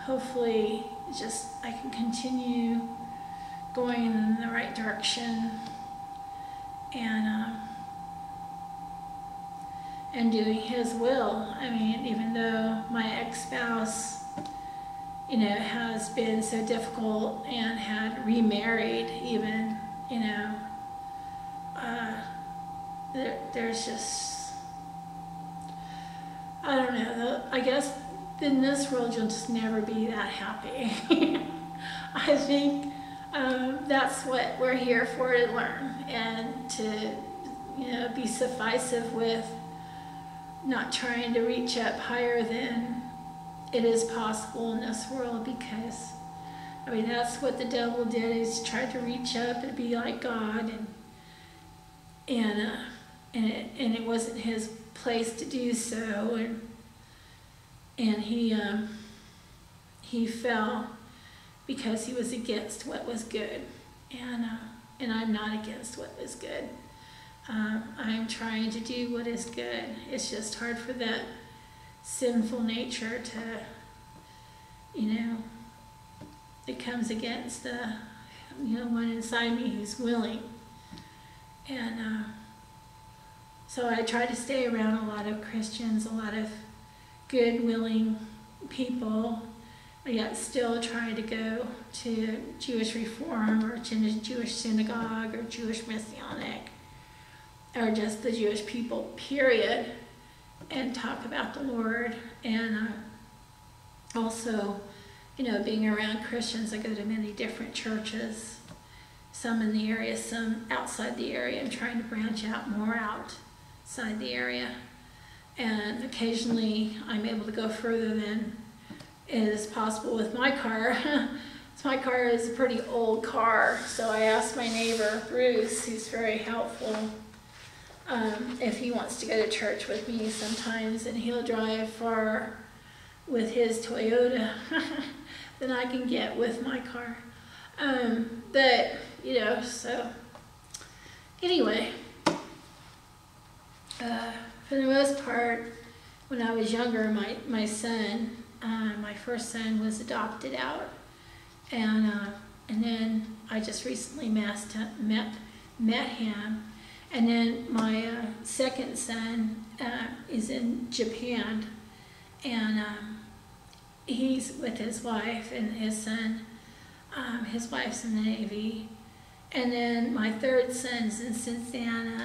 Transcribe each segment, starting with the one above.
hopefully just I can continue going in the right direction and doing His will. I mean, even though my ex-spouse, you know, has been so difficult and had remarried even, you know, there's just, I don't know, I guess in this world you'll just never be that happy. I think that's what we're here for, to learn and to, you know, be sufficient with not trying to reach up higher than it is possible in this world, because I mean that's what the devil did, is tried to reach up and be like God, and it wasn't his place to do so, and he fell because he was against what was good, and I'm not against what was good. I'm trying to do what is good. It's just hard for that sinful nature to, you know, it comes against the, you know, one inside me who's willing. And so I try to stay around a lot of Christians, a lot of good, willing people, but yet still try to go to Jewish Reform or to Jewish synagogue or Jewish Messianic, or just the Jewish people, period, and talk about the Lord. And also, you know, being around Christians, I go to many different churches, some in the area, some outside the area. I'm trying to branch out more outside the area. And occasionally I'm able to go further than is possible with my car. So my car is a pretty old car, so I asked my neighbor, Bruce, who's very helpful, if he wants to go to church with me sometimes, and he'll drive far with his Toyota than I can get with my car. But, you know, so anyway, for the most part, when I was younger, my son, my first son, was adopted out, and then I just recently met him. And then my second son is in Japan, and he's with his wife and his son. His wife's in the Navy. And then my third son's in Cincinnati,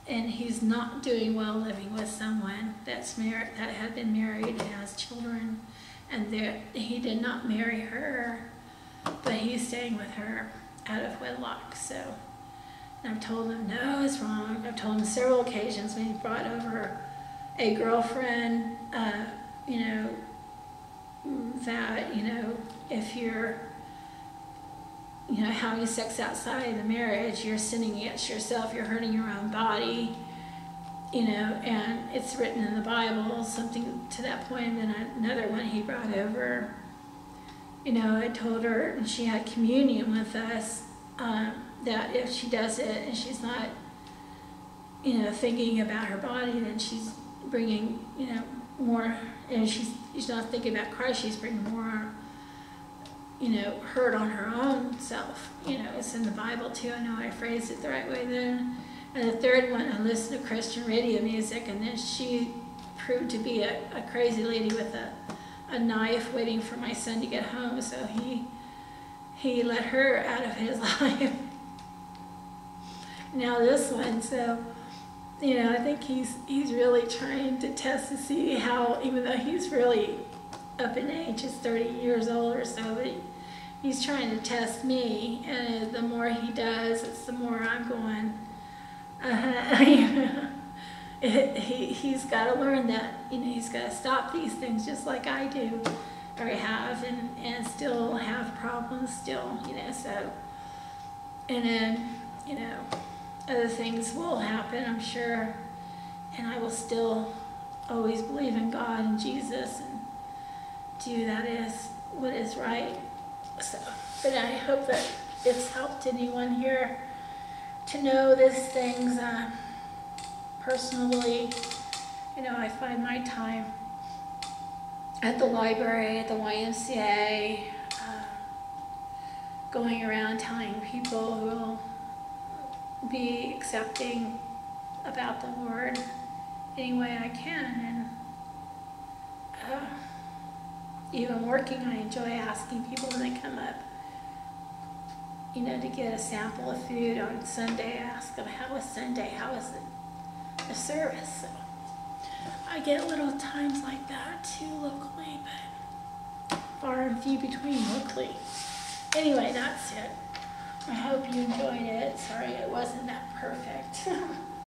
and he's not doing well living with someone that's married, that had been married and has children, and he did not marry her, but he's staying with her out of wedlock. So. And I've told him, no, it's wrong. I've told him several occasions when he brought over a girlfriend, you know, that, you know, if you're, you know, having sex outside the marriage, you're sinning against yourself, you're hurting your own body, you know, and it's written in the Bible, something to that point. And then another one he brought over, you know, I told her, and she had communion with us, that if she does it and she's not, you know, thinking about her body, then she's bringing, you know, more, and she's not thinking about Christ, she's bringing more, you know, hurt on her own self. You know, it's in the Bible too. I know I phrased it the right way then. And the third one, I listened to Christian radio music, and then she proved to be a crazy lady with a knife waiting for my son to get home, so he let her out of his life. Now this one, so, you know, I think he's really trying to test to see how, even though he's really up in age, he's 30 years old or so, but he's trying to test me, and the more he does, it's the more I'm going, he's got to learn that, you know, he's got to stop these things just like I do, or have, and still have problems still, you know, so, and then, you know, other things will happen, I'm sure, and I will still always believe in God and Jesus and do that is what is right. So, but I hope that it's helped anyone here to know these things personally. You know, I find my time at the library, at the YMCA, going around telling people who will be accepting about the Lord any way I can. And even working, I enjoy asking people when they come up, you know, to get a sample of food on Sunday. I ask them, how was Sunday? How was the service? So I get little times like that too locally, but far and few between locally. Anyway, that's it. I hope you enjoyed it. Sorry it wasn't that perfect.